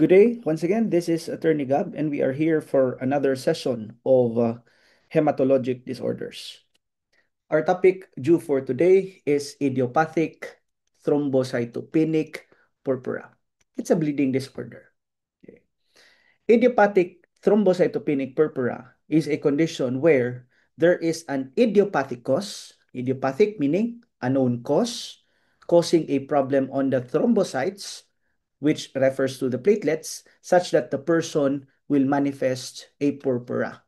Good day. Once again, this is Attorney Gab, and we are here for another session of hematologic disorders. Our topic due for today is idiopathic thrombocytopenic purpura. It's a bleeding disorder. Okay. Idiopathic thrombocytopenic purpura is a condition where there is an idiopathic cause, idiopathic meaning a known cause, causing a problem on the thrombocytes, which refers to the platelets, such that the person will manifest a purpura.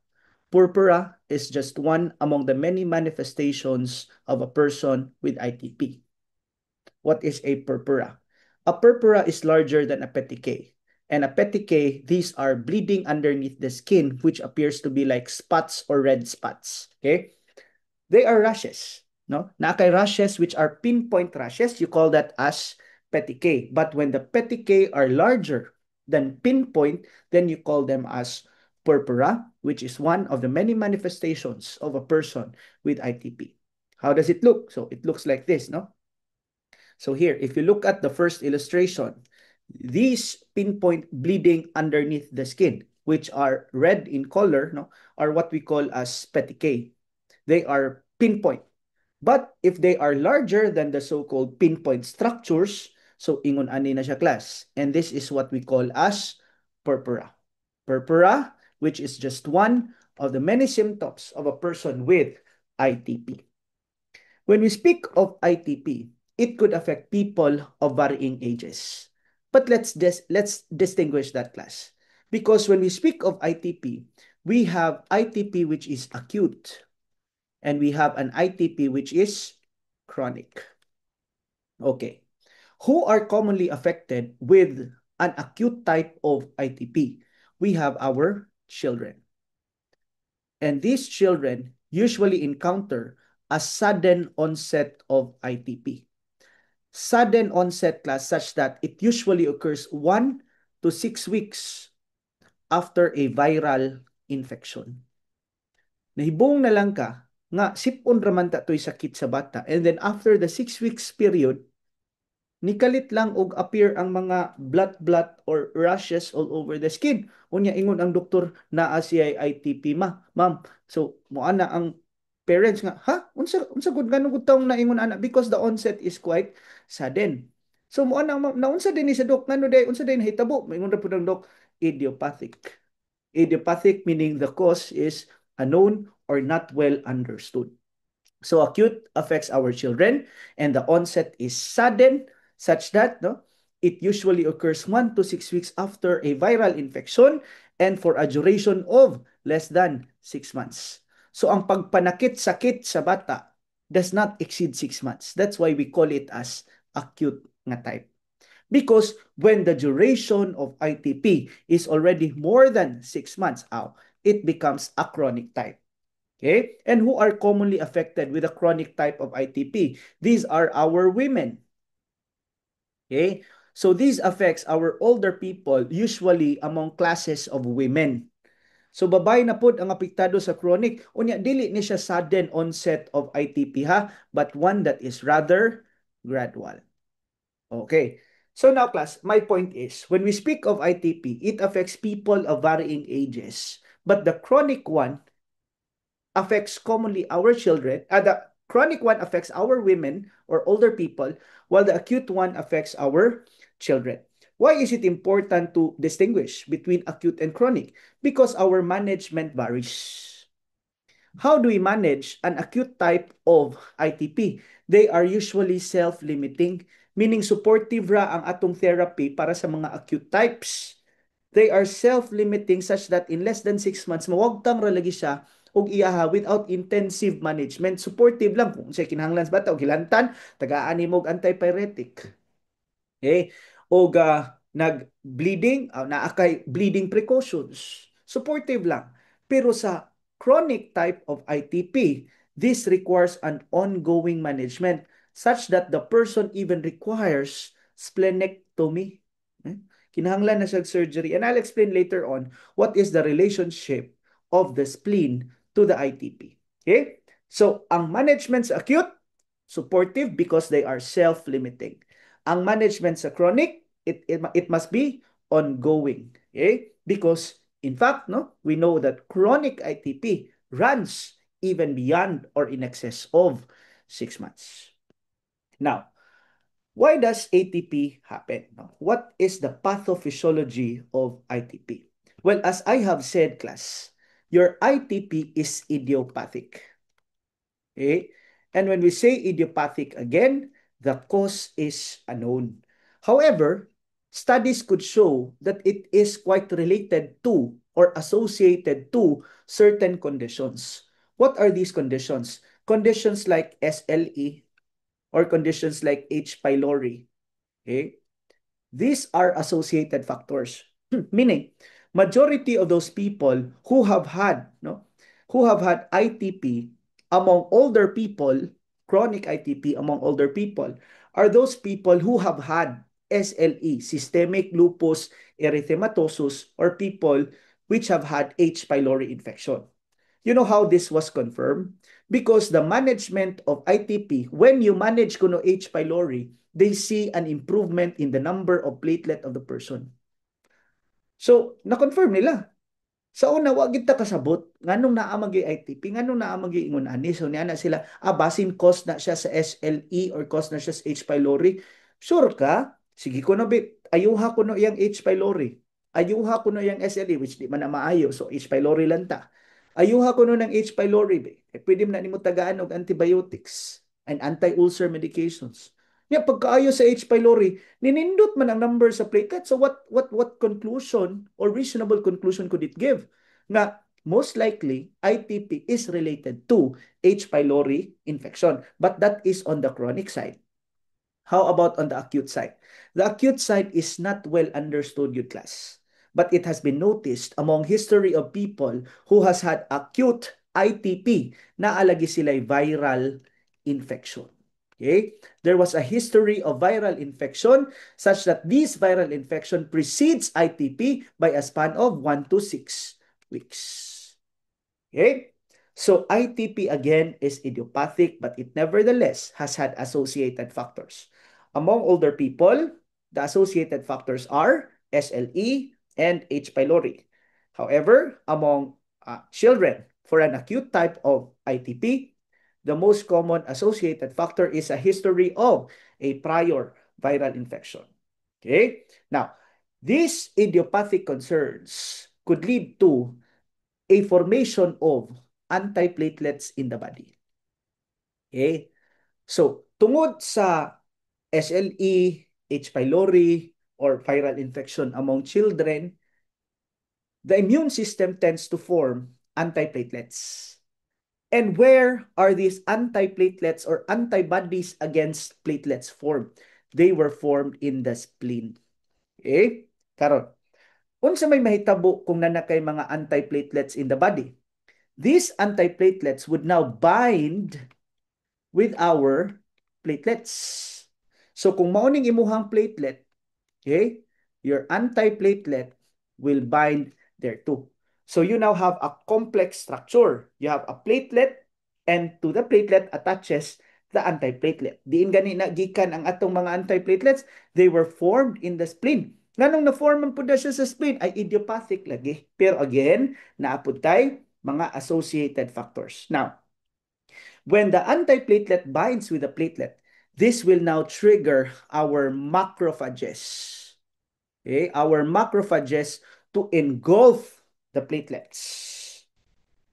Purpura is just one among the many manifestations of a person with ITP. What is a purpura? A purpura is larger than a petechiae. And a petechiae, these are bleeding underneath the skin, which appears to be like spots or red spots. Okay? They are rashes. No? Nakay rashes, which are pinpoint rashes, you call that as petechiae. But when the petechiae are larger than pinpoint, then you call them as purpura, which is one of the many manifestations of a person with ITP. How does it look? So it looks like this, no? So here, if you look at the first illustration, these pinpoint bleeding underneath the skin, which are red in color, no, are what we call as petechiae. They are pinpoint. But if they are larger than the so-called pinpoint structures, so ingon ani na siya class. And this is what we call as purpura. Purpura, which is just one of the many symptoms of a person with ITP. When we speak of ITP, it could affect people of varying ages. But let's distinguish that class. Because when we speak of ITP, we have ITP which is acute, and we have an ITP which is chronic. Okay. Who are commonly affected with an acute type of ITP? We have our children. And these children usually encounter a sudden onset of ITP. Sudden onset class such that it usually occurs 1 to 6 weeks after a viral infection. Nahibong na lang ka nga sipon raman ta to'y sakit sa bata, and then after the 6 weeks period, nikalit lang og appear ang mga blot or rashes all over the skin. Unya ingon ang doktor naa siya ITP ma'am. So mo ana ang parents nga, ha? Unsa gud ganun gud taong naingon ana, because the onset is quite sudden. So mo ana naunsa din ni sa dok ngano day unsa day nahitabo? Moingon ra pud ang dok, idiopathic. Idiopathic meaning the cause is unknown or not well understood. So acute affects our children, and the onset is sudden such that it usually occurs 1 to 6 weeks after a viral infection and for a duration of less than 6 months. So ang pagpanakit-sakit sa bata does not exceed 6 months. That's why we call it as acute nga type. Because when the duration of ITP is already more than 6 months out, it becomes a chronic type. Okay? And who are commonly affected with a chronic type of ITP? These are our women. Okay? So these affects our older people, usually among classes of women. So babay na pod ang apektado sa chronic. Unya dili ni siya sudden onset of ITP ha, but one that is rather gradual. Okay. So now class, my point is, when we speak of ITP, it affects people of varying ages. But the chronic one affects commonly our children. The chronic one affects our women or older people, while the acute one affects our children. Why is it important to distinguish between acute and chronic? Because our management varies. How do we manage an acute type of ITP? They are usually self-limiting, meaning supportive ra ang atong therapy para sa mga acute types. They are self-limiting such that in less than 6 months, mawagtang ra lagi siya og iyaha without intensive management. Supportive lang kung sa kinahanglan sa bata o gilantan, tagaan mo og antipyretic. Okay? O nag-bleeding, naakay bleeding precautions. Supportive lang. Pero sa chronic type of ITP, this requires an ongoing management such that the person even requires splenectomy. Kinahanglan na siya surgery. And I'll explain later on what is the relationship of the spleen to the ITP. Okay? So, ang management sa acute, supportive because they are self-limiting. Ang management sa chronic, it must be ongoing. Okay? Because in fact, no, we know that chronic ITP runs even beyond or in excess of 6 months. Now, why does ATP happen? What is the pathophysiology of ITP? Well, as I have said, class, your ITP is idiopathic. Okay? And when we say idiopathic again, the cause is unknown. However, studies could show that it is quite related to or associated to certain conditions. What are these conditions? Conditions like SLE or conditions like H. pylori. Okay? These are associated factors. Meaning, majority of those people who have had, no, who have had ITP among older people, chronic ITP among older people, are those people who have had SLE, systemic lupus erythematosus, or people which have had H. pylori infection. You know how this was confirmed? Because the management of ITP, when you manage kuno H. pylori, they see an improvement in the number of platelet of the person. So, na-confirm nila. Sa una, wag kita kasabot. Nganong naamag yung ITP, nganong naamag yung ingon ani. So, niya na sila, basin cause na siya sa SLE or cause na siya sa H. pylori. Sure ka? Sige ko na, bit. Ayuha ko no yung H. pylori. Ayuha ko no yung SLE, which di man na maayo. So, H. pylori lang ta. Ayuha ko no ng H. pylori, be. Pwede mo na nimo tagaan og antibiotics and anti-ulcer medications. Nga pagkaayo sa H. pylori, ninindot man ang number sa platelet. So what conclusion or reasonable conclusion could it give? Nga most likely ITP is related to H. pylori infection, but that is on the chronic side. How about on the acute side? The acute side is not well understood, your class, but it has been noticed among history of people who has had acute ITP na alagi sila'y viral infection. Okay? There was a history of viral infection such that this viral infection precedes ITP by a span of 1 to 6 weeks. Okay? So ITP again is idiopathic, but it nevertheless has had associated factors. Among older people, the associated factors are SLE and H. pylori. However, among children, for an acute type of ITP, the most common associated factor is a history of a prior viral infection. Okay? Now, these idiopathic concerns could lead to a formation of antiplatelets in the body. Okay? So, tungod sa SLE, H. pylori, or viral infection among children, the immune system tends to form antiplatelets. And where are these antiplatelets or antibodies against platelets formed? They were formed in the spleen. Okay? Karon, unsa may mahitabo kung nanakay mga antiplatelets in the body? These antiplatelets would now bind with our platelets. So kung mauning imuhang platelet, okay, your antiplatelet will bind there too. So you now have a complex structure. You have a platelet and to the platelet attaches the antiplatelet. Diin gani na gikan ang atong mga antiplatelets, they were formed in the spleen. Nganong na-form man pud siya sa spleen ay idiopathic lagi. Pero again, naapod tay mga associated factors. Now, when the antiplatelet binds with the platelet, this will now trigger our macrophages. Okay, our macrophages to engulf the platelets,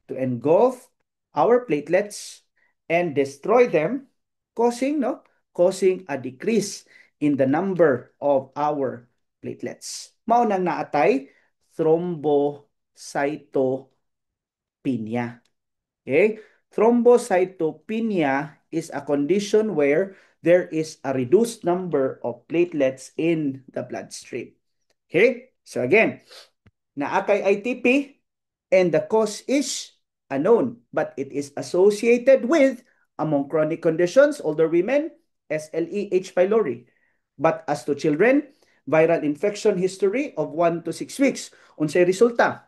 to engulf our platelets and destroy them, causing a decrease in the number of our platelets. Mao nang naatay thrombocytopenia. Okay? Thrombocytopenia is a condition where there is a reduced number of platelets in the bloodstream. Okay? So again, naakay ITP and the cause is unknown, but it is associated with, among chronic conditions, older women, SLE, H. pylori. But as to children, viral infection history of 1 to 6 weeks. Unsay resulta?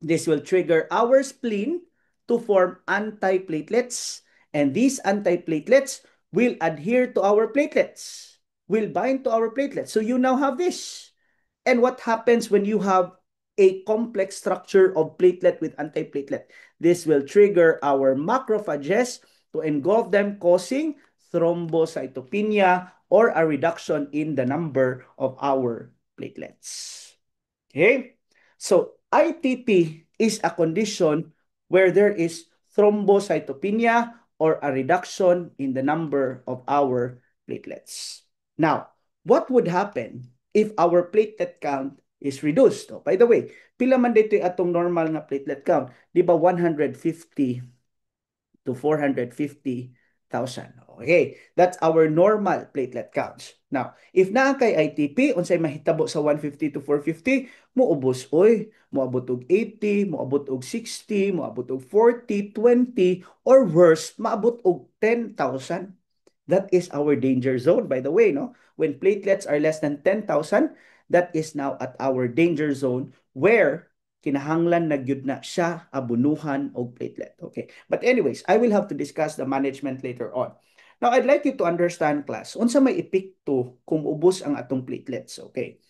This will trigger our spleen to form antiplatelets, and these antiplatelets will adhere to our platelets, will bind to our platelets. So you now have this. And what happens when you have a complex structure of platelet with antiplatelet? This will trigger our macrophages to engulf them, causing thrombocytopenia or a reduction in the number of our platelets. Okay? So ITP is a condition where there is thrombocytopenia or a reduction in the number of our platelets. Now, what would happen if our platelet count is reduced? Oh, by the way, pila man dito atong normal nga platelet count? Di ba 150 to 450,000. Okay, that's our normal platelet counts. Now, if naa kay ITP, unsay mahitabo sa 150 to 450, muubos oy, moabot og 80, moabot og 60, moabot og 40, 20, or worse, maabot og 10,000. That is our danger zone, by the way, no? When platelets are less than 10,000, that is now at our danger zone where kinahanglan na gyud na siya abunuhan og platelet. Okay. But anyways, I will have to discuss the management later on. Now, I'd like you to understand, class, unsa may epekto kung ubos ang atong platelets. Okay.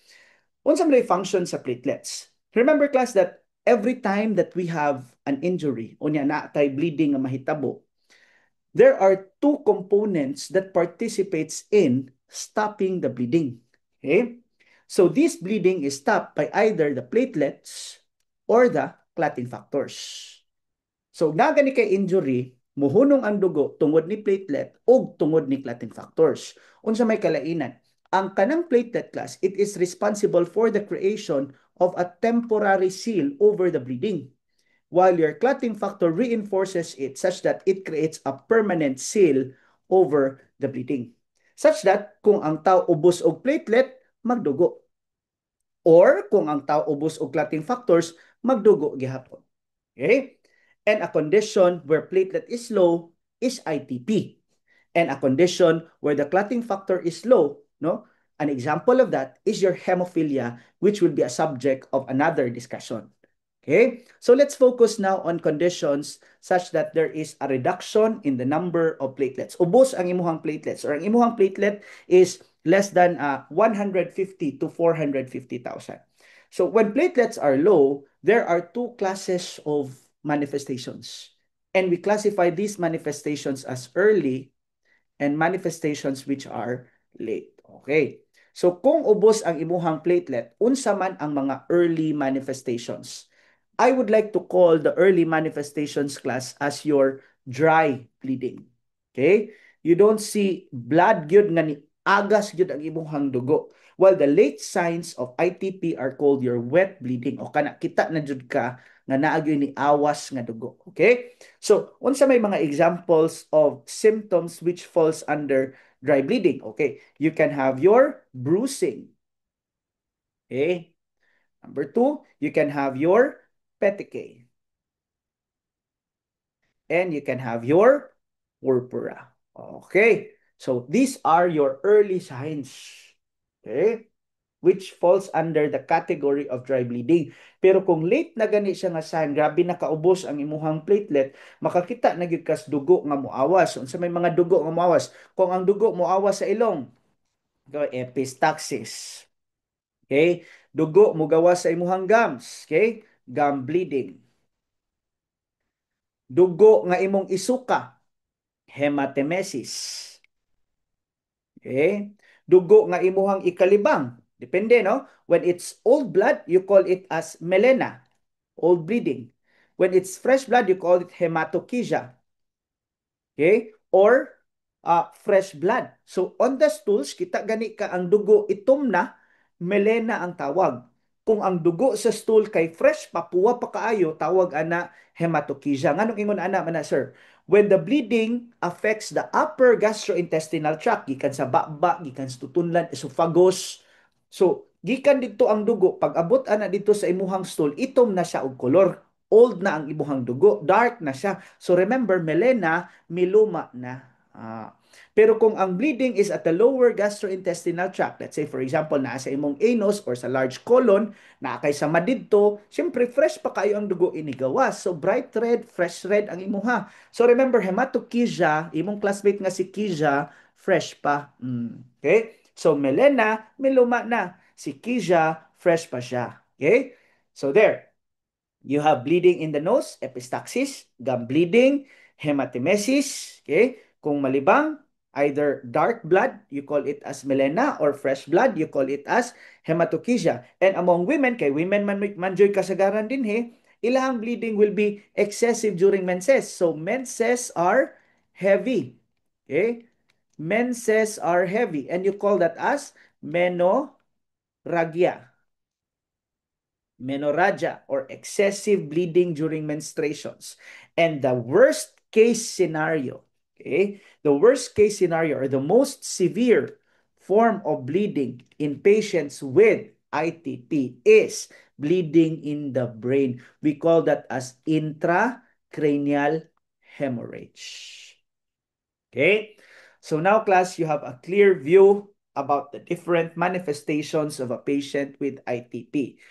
Unsa may function sa platelets? Remember, class, that every time that we have an injury, unya na tay bleeding nga mahitabo, there are two components that participates in stopping the bleeding. Okay? So this bleeding is stopped by either the platelets or the clotting factors. So nagani kay injury, muhunong ang dugo tungod ni platelet o tungod ni clotting factors. Unsa may kalainan? Ang kanang platelet, class, it is responsible for the creation of a temporary seal over the bleeding, while your clotting factor reinforces it such that it creates a permanent seal over the bleeding. Such that kung ang tao ubos og platelet, magdugo. Or kung ang tao ubos og clotting factors, magdugo gihapon. Okay? And a condition where platelet is low is ITP. And a condition where the clotting factor is low, no? An example of that is your hemophilia, which will be a subject of another discussion. Okay, so let's focus now on conditions such that there is a reduction in the number of platelets. Ubos ang imuhang platelets, or ang imuhang platelet is less than 150 to 450,000. So when platelets are low, there are two classes of manifestations. And we classify these manifestations as early and manifestations which are late. Okay. So kung ubos ang imuhang platelet, unsa man ang mga early manifestations? I would like to call the early manifestations, class, as your dry bleeding. Okay? You don't see blood gyud nga ni agas gyud ang imuhang dugo. While the late signs of ITP are called your wet bleeding, o kana kita na jud ka nga naa gyud ni awas nga dugo. Okay? So, unsa may mga examples of symptoms which falls under dry bleeding? Okay? You can have your bruising. Okay? Number two, you can have your petechiae. And you can have your purpura. Okay. So these are your early signs. Okay. Which falls under the category of dry bleeding. Pero kung late na gani siya nga sign, grabe na kaubos ang imuhang platelet, makakita na gyud kas dugo nga moawas. Unsa may mga dugo nga moawas? Kung ang dugo moawas sa ilong, epistaxis. Okay? Dugo mogawas sa imuhang gums. Okay? Gum bleeding. Dugo nga imong isuka, hematemesis. Okay? Dugo nga imuhang ikalibang, depende, no? When it's old blood, you call it as melena, old bleeding. When it's fresh blood, you call it hematochezia. Okay? Or fresh blood. So on the stools, kita gani ka ang dugo itom na, melena ang tawag. Kung ang dugo sa stool kay fresh pa, puwa pa kaayo, tawag ana hematochezia. Nganong ingon ana man sir? When the bleeding affects the upper gastrointestinal tract, gikan sa baba, gikan sa tutunlan, esophagus. So, gikan dito ang dugo, pag abot ana dito sa imuhang stool, itom na siya og kolor. Old na ang imuhang dugo, dark na siya. So remember, melena, miluma na. Pero kung ang bleeding is at the lower gastrointestinal tract, let's say for example, nasa imong anus or sa large colon, na kay sa madidto, syempre fresh pa kayo ang dugo inigawas. So bright red, fresh red ang imuha. So remember, hematochezia, imong classmate nga si Chezia, fresh pa. Okay? So melena, miluma na. Si Kija, fresh pa siya. Okay? So there. You have bleeding in the nose, epistaxis, gum bleeding, hematemesis, okay? Kung malibang, either dark blood, you call it as melena, or fresh blood, you call it as hematochezia. And among women, kay women manjoy kasagaran din ilang bleeding will be excessive during menses. So menses are heavy. Okay? Menses are heavy. And you call that as menorrhagia. Menorrhagia or excessive bleeding during menstruations. And the worst case scenario, okay, the worst case scenario or the most severe form of bleeding in patients with ITP is bleeding in the brain. We call that as intracranial hemorrhage. Okay? So now, class, you have a clear view about the different manifestations of a patient with ITP.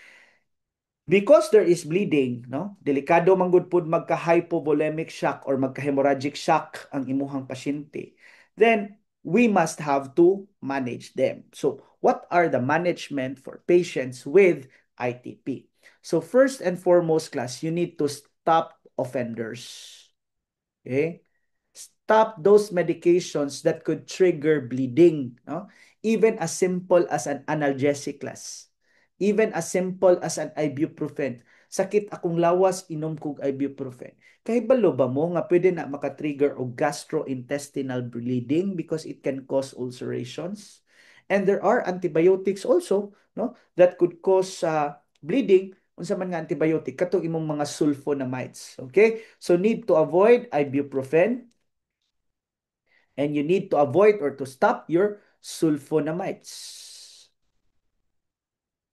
Because there is bleeding, no? Delikado man gud pud magka-hypovolemic shock or magka-hemorrhagic shock ang imuhang pasyente. Then we must have to manage them. So, what are the management for patients with ITP? So, first and foremost, class, you need to stop offenders. Okay? Stop those medications that could trigger bleeding, no? Even as simple as an analgesic, class. Even as simple as an ibuprofen. Sakit akong lawas, inom kog ibuprofen. Kay balo ba mo nga pwede na makatrigger og gastrointestinal bleeding because it can cause ulcerations? And there are antibiotics also, no, that could cause bleeding. Unsa man nga antibiotic katong imong mga sulfonamides. Okay? So need to avoid ibuprofen and you need to avoid or to stop your sulfonamides.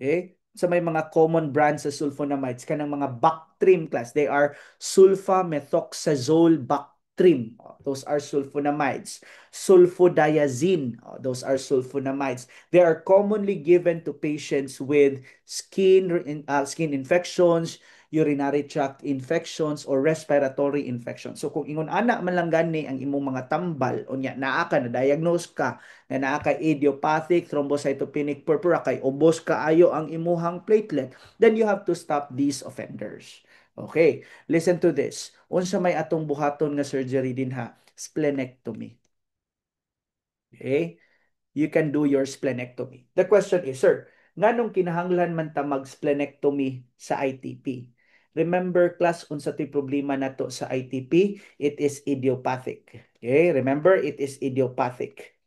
Okay? Sa may mga common brands sa sulfonamides, kanang mga Bactrim class, they are sulfamethoxazole Bactrim. Those are sulfonamides. Sulfodiazine, those are sulfonamides. They are commonly given to patients with skin infections, urinary tract infections, or respiratory infections. So kung ingon ana man lang gani ang imong mga tambal, unya naa ka na diagnose ka na naa kay idiopathic thrombocytopenic purpura kay ubos kaayo ang imuhang platelet, then you have to stop these offenders. Okay, listen to this. Unsa may atong buhaton nga surgery din ha? Splenectomy. Okay? You can do your splenectomy. The question is, sir, nganong kinahanglan man ta mag-splenectomy sa ITP? Remember, class, unsa ti problema nato sa ITP? It is idiopathic. Okay? Remember, it is idiopathic.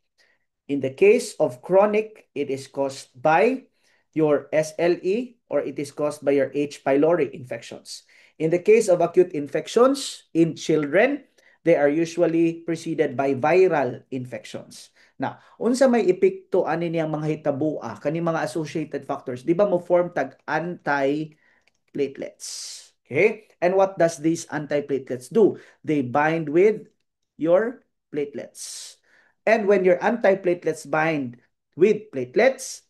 In the case of chronic, it is caused by your SLE or it is caused by your H. pylori infections. In the case of acute infections in children, they are usually preceded by viral infections. Now, unsa may epekto ani niyang mga hitabua, kani mga associated factors, di ba mo form tag anti-platelets? Okay? And what does these anti-platelets do? They bind with your platelets. And when your antiplatelets bind with platelets,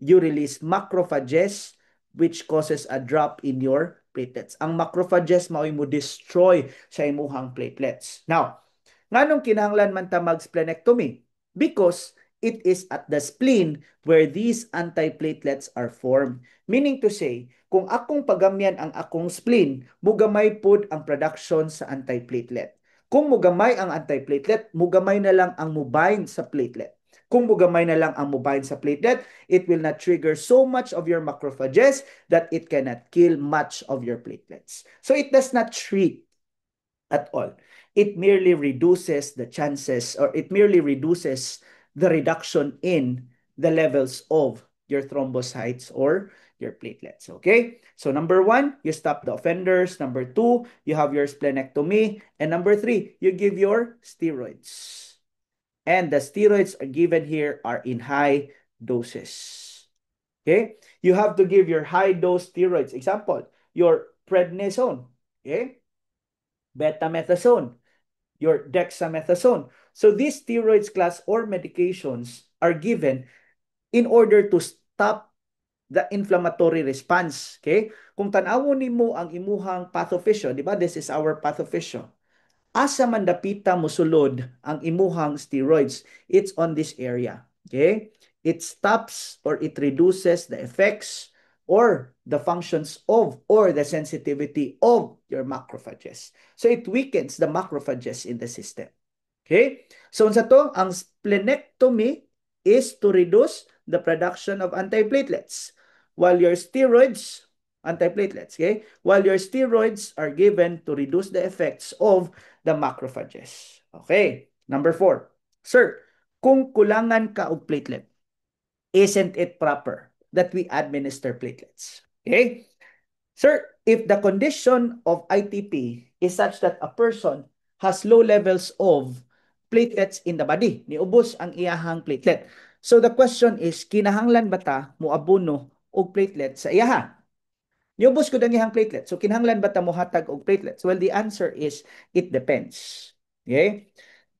you release macrophages which causes a drop in your platelets. Ang macrophages mao mo destroy sa imuhang platelets. Now, nganong kinahanglan man ta mag-splenectomy? Because it is at the spleen where these antiplatelets are formed. Meaning to say, kung akong pagamyan ang akong spleen, mugamay pod ang production sa antiplatelet. Kung mugamay ang antiplatelet, mugamay na lang ang mubind sa platelet. Kung mugamay na lang ang mubind sa platelet, it will not trigger so much of your macrophages that it cannot kill much of your platelets. So it does not treat at all. It merely reduces the chances or it merely reduces the reduction in the levels of your thrombocytes or your platelets. Okay? So number one, you stop the offenders. Number two, you have your splenectomy. And number three, you give your steroids. And the steroids are given here are in high doses. Okay? You have to give your high dose steroids. Example, your prednisone. Okay? Betamethasone, your dexamethasone. So these steroids class or medications are given in order to stop the inflammatory response. Okay? Kung tanawon nimo ang imuhang pathophysio, di ba? This is our pathophysio. Asa man dapita mosulod ang imuhang steroids? It's on this area. Okay? It stops or it reduces the effects or the functions of or the sensitivity of your macrophages. So it weakens the macrophages in the system. Okay? So sa to, ang splenectomy is to reduce the production of antiplatelets. While your steroids, antiplatelets, okay? While your steroids are given to reduce the effects of the macrophages. Okay? Number 4. Sir, kung kulangan ka og platelet, isn't it proper that we administer platelets? Okay? Sir, if the condition of ITP is such that a person has low levels of platelets in the body, niubos ang iyahang platelet. So the question is, kinahanglan ba ta moabono og platelet sa iyaha? Niubos ko ang iyahang platelet. So kinahanglan ba ta mohatag og platelets? Well, the answer is, it depends. Okay?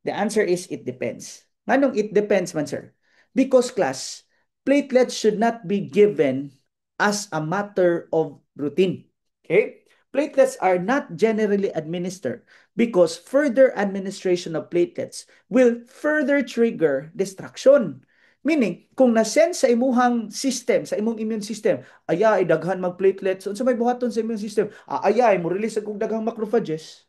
The answer is, it depends. Nganong it depends man, sir? Because class, platelets should not be given as a matter of routine. Okay? Platelets are not generally administered because further administration of platelets will further trigger destruction. Meaning, kung na-send sa imuhang system, sa imong immune system, ayay, daghan mag-platelets, unsa may buhaton sa immune system, ayay, mo release ang daghang macrophages.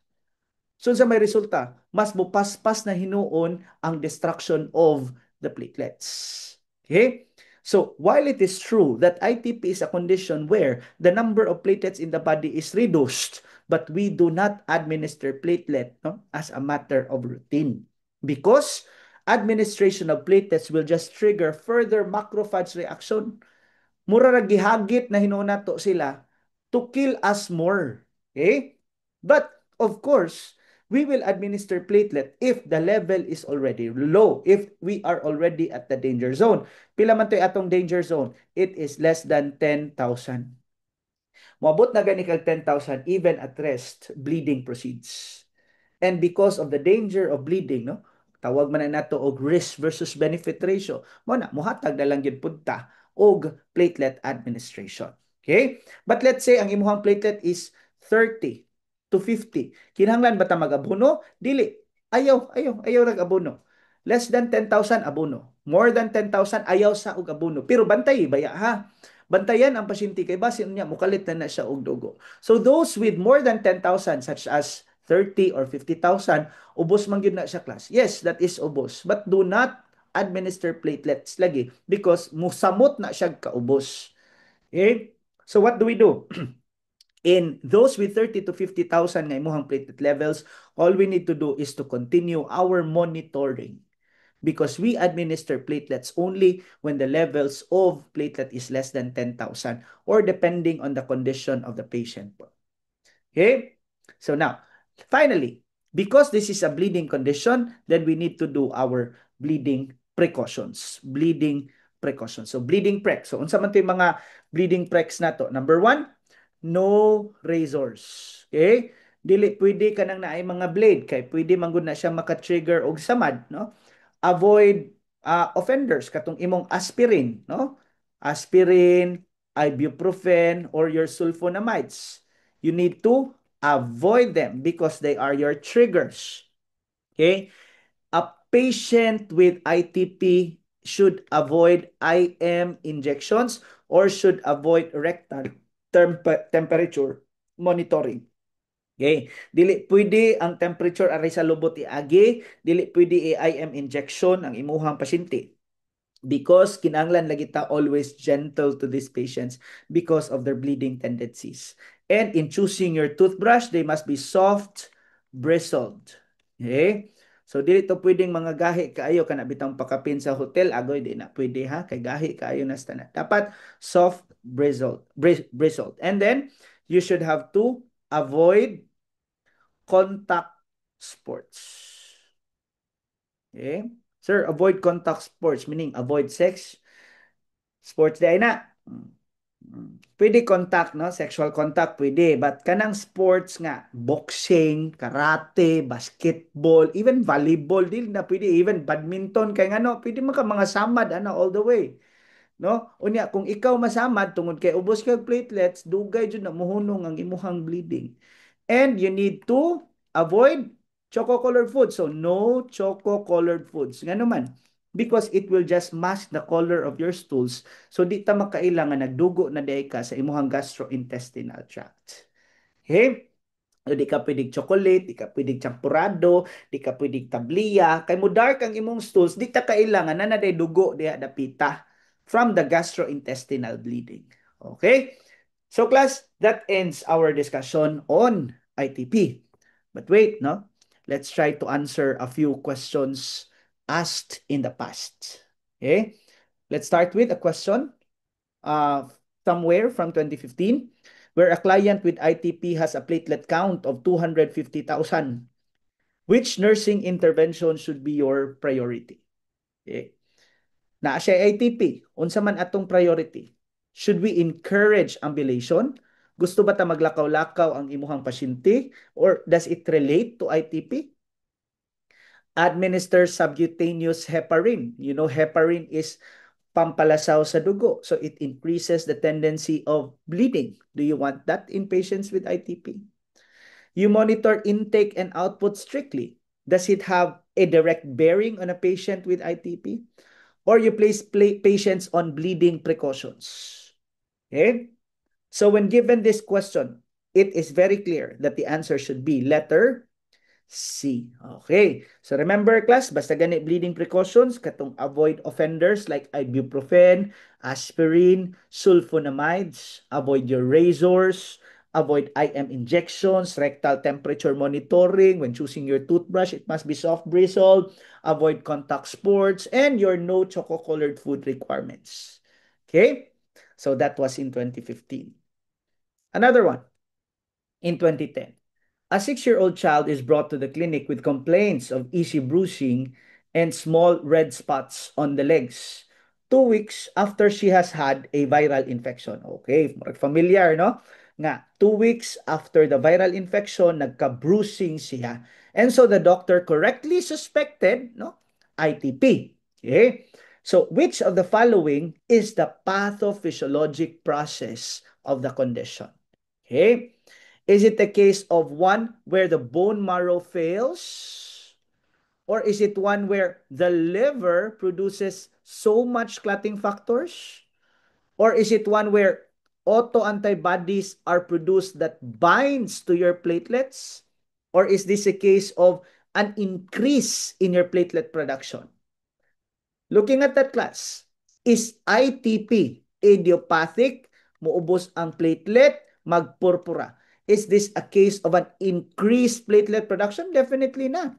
So sa may resulta, mas mupaspas na hinuon ang destruction of the platelets. Okay? So while it is true that ITP is a condition where the number of platelets in the body is reduced, but we do not administer platelet, no, as a matter of routine because administration of platelets will just trigger further macrophage reaction. Mura ra gihagit na hinuon nato sila to kill us more. Okay? But of course, we will administer platelet if the level is already low, if we are already at the danger zone. Pila man to'y atong danger zone? It is less than 10,000. Moabot na gani kag 10,000, even at rest, bleeding proceeds. And because of the danger of bleeding, no, tawag man na nato og risk versus benefit ratio, mo na muhatag na lang gyud punta og platelet administration. Okay? But let's say ang imuhang platelet is 30 to 50. Kinahanglan ba ta mag-abono? Dili. Ayaw nag-abono. Less than 10,000 abono. More than 10,000 ayaw sa og abono. Pero bantay baya ha. Bantayan ang pasyente kay basin niya mukalit na siya og dugo. So those with more than 10,000 such as 30 or 50,000, ubos man gyud na siya class. Yes, that is ubos. But do not administer platelets lagi because musamot na siya kaubos. Okay? So what do we do? In those with 30 to 50,000 nga imuhang platelet levels, all we need to do is to continue our monitoring because we administer platelets only when the levels of platelet is less than 10,000 or depending on the condition of the patient. Okay? So now, finally, because this is a bleeding condition, then we need to do our bleeding precautions. Bleeding precautions. So, bleeding prec. So, unsa man 'to yung mga bleeding precs na to? Number 1, no razors. Okay? Dili pwede ka nang naay mga blade kay pwede man gud na siya maka-trigger og samad, no? Avoid offenders katong imong aspirin, no? Aspirin, ibuprofen, or your sulfonamides. You need to avoid them because they are your triggers. Okay? A patient with ITP should avoid IM injections or should avoid rectal temperature monitoring. Okay? Dili pwede ang temperature aray sa lubot iagi, dili pwede i-IM injection ang imuhang pasyente because kinanglan lagi ta always gentle to these patients because of their bleeding tendencies. And in choosing your toothbrush, they must be soft, bristled. Okay? So dili to pwedeng mga gahi kaayo kana bitang pakapin sa hotel agoy di na pwede ha kay gahi kaayo na stana. Dapat soft, bristled. And then you should have to avoid contact sports. Okay? Sir, avoid contact sports, meaning avoid sex. Sports day na. Pwede contact, no? Sexual contact, pwede. But kanang sports nga, boxing, karate, basketball, even volleyball, dili na pwede. Even badminton, kay nga no, pwede mga samad, ano, all the way. No? Unya, kung ikaw masamad, tungod kay ubos kay platelets, dugay dyan na muhunong ang imuhang bleeding. And you need to avoid choco-colored foods. So, no choco-colored foods. Nga naman, because it will just mask the color of your stools. So di ta makailangan nagdugo na day ka sa imuhang gastrointestinal tract. Okay? So, di ka pwedeng chocolate, di ka pwedeng champurado, di ka pwedeng tabliya. Kay mo dark ang imong stools, di ta kailangan na naday dugo diha dapita from the gastrointestinal bleeding. Okay? So class, that ends our discussion on ITP. But wait, no? Let's try to answer a few questions asked in the past. Okay? Let's start with a question uh, somewhere from 2015 where a client with ITP has a platelet count of 250,000. Which nursing intervention should be your priority? Okay. Na siya ITP, unsa man atong priority? Should we encourage ambulation? Gusto ba ta maglakaw-lakaw ang imuhang pasyente? Or does it relate to ITP? Administer subcutaneous heparin. You know, heparin is pampalasaw sa dugo. So it increases the tendency of bleeding. Do you want that in patients with ITP? You monitor intake and output strictly. Does it have a direct bearing on a patient with ITP? Or you place patients on bleeding precautions? Okay? So when given this question, it is very clear that the answer should be letter C. Okay. So remember class, basta gani bleeding precautions, katong avoid offenders like ibuprofen, aspirin, sulfonamides, avoid your razors, avoid IM injections, rectal temperature monitoring. When choosing your toothbrush, it must be soft bristled, avoid contact sports, and your no choco-colored food requirements. Okay? So that was in 2015. Another one, in 2010. A 6-year-old child is brought to the clinic with complaints of easy bruising and small red spots on the legs 2 weeks after she has had a viral infection. Okay, familiar, no? Nga, 2 weeks after the viral infection, nagka-bruising siya. And so the doctor correctly suspected, no, ITP. Okay? So, which of the following is the pathophysiologic process of the condition? Okay? Is it a case of one where the bone marrow fails? Or is it one where the liver produces so much clotting factors? Or is it one where autoantibodies are produced that binds to your platelets? Or is this a case of an increase in your platelet production? Looking at that class, is ITP idiopathic? Muubos ang platelet, magpurpura. Is this a case of an increased platelet production? Definitely not.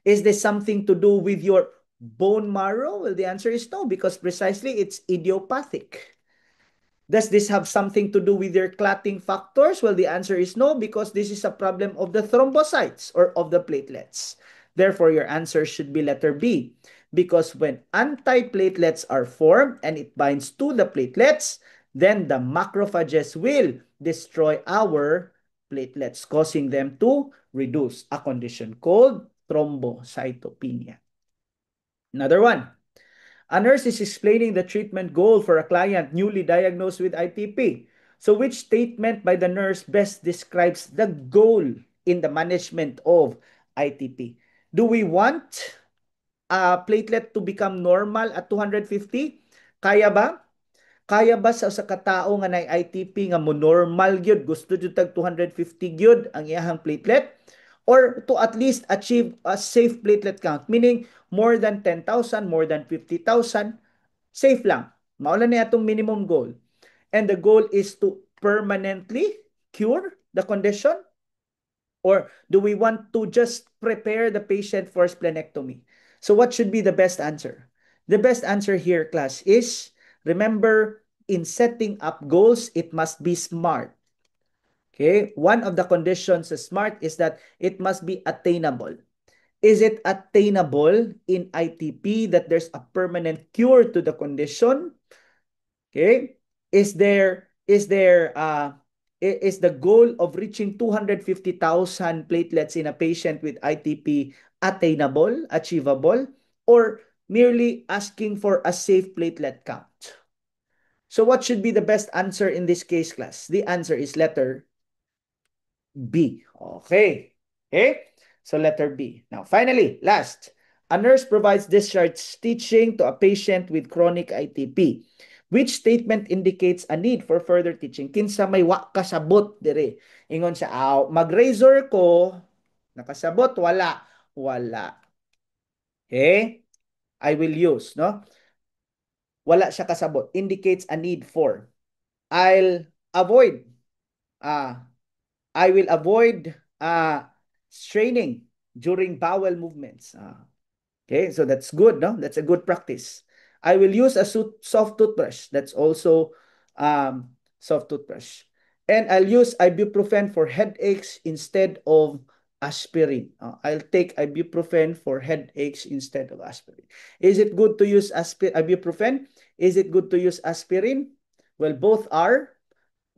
Is this something to do with your bone marrow? Well, the answer is no, because precisely it's idiopathic. Does this have something to do with your clotting factors? Well, the answer is no, because this is a problem of the thrombocytes or of the platelets. Therefore, your answer should be letter B, because when antiplatelets are formed and it binds to the platelets, then the macrophages will destroy our platelets, causing them to reduce, a condition called thrombocytopenia. Another one. A nurse is explaining the treatment goal for a client newly diagnosed with ITP. So which statement by the nurse best describes the goal in the management of ITP? Do we want a platelet to become normal at 250? Kaya ba? Kaya ba sa katao nga na ITP nga mo normal gyud, gusto jud tag 250 gyud ang iyahang platelet? Or to at least achieve a safe platelet count, meaning more than 10,000, more than 50,000, safe lang. Maula na atong minimum goal. And the goal is to permanently cure the condition? Or do we want to just prepare the patient for splenectomy? So what should be the best answer? The best answer here, class, is remember, in setting up goals, it must be smart. Okay? One of the conditions of smart is that it must be attainable. Is it attainable in ITP that there's a permanent cure to the condition? Okay? Is the goal of reaching 250,000 platelets in a patient with ITP attainable, achievable, or merely asking for a safe platelet count? So what should be the best answer in this case, class? The answer is letter B. Okay. Okay? So letter B. Now, finally, last. A nurse provides discharge stitching to a patient with chronic ITP. Which statement indicates a need for further teaching? Kinsa may wa kasabot dire. Ingon siya, mag-razor ko, nakasabot, wala. Wala. Okay? I will use, no? Wala siya kasabot. Indicates a need for. I'll avoid. Uh, I will avoid straining during bowel movements. Okay, so that's good, no? That's a good practice. I will use a soft toothbrush. That's also soft toothbrush. And I'll use ibuprofen for headaches instead of aspirin. I'll take ibuprofen for headaches instead of aspirin. Is it good to use ibuprofen? Is it good to use aspirin? Well, both are.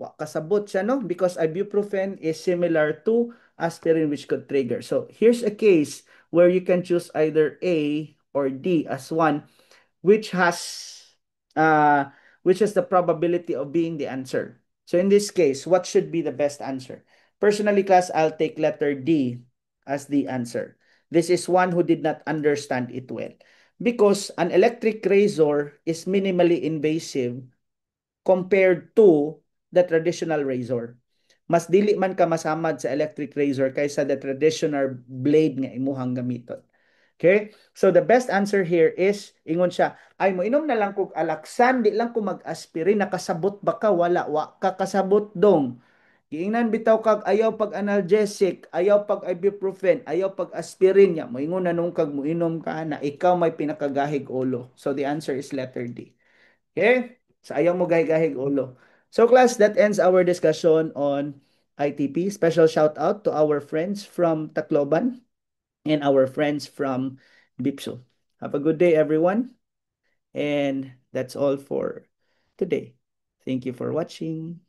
Kasabot siya, no? Because ibuprofen is similar to aspirin, which could trigger. So here's a case where you can choose either A or D as one, which has uh the probability of being the answer. So in this case, what should be the best answer? Personally, class, I'll take letter D as the answer. This is one who did not understand it well. Because an electric razor is minimally invasive compared to the traditional razor. Mas dili man ka masamad sa electric razor kaysa the traditional blade nga imuhang gamiton. Okay? So the best answer here is, ingon siya, ay mo inom na lang kog alaksan, di lang ko mag-aspirin, nakasabot ba ka? Wala, wa ka kasabot dong. Giingnan bitaw kag ayaw pag analgesic, ayaw pag ibuprofen, ayaw pag aspirin ya. Moingon na nung kag moinom ka na ikaw may pinakagahig ulo. So the answer is letter D. Okay? Sayang mo gahig-gahig ulo. So class, that ends our discussion on ITP. Special shout out to our friends from Tacloban and our friends from Bipso. Have a good day, everyone. And that's all for today. Thank you for watching.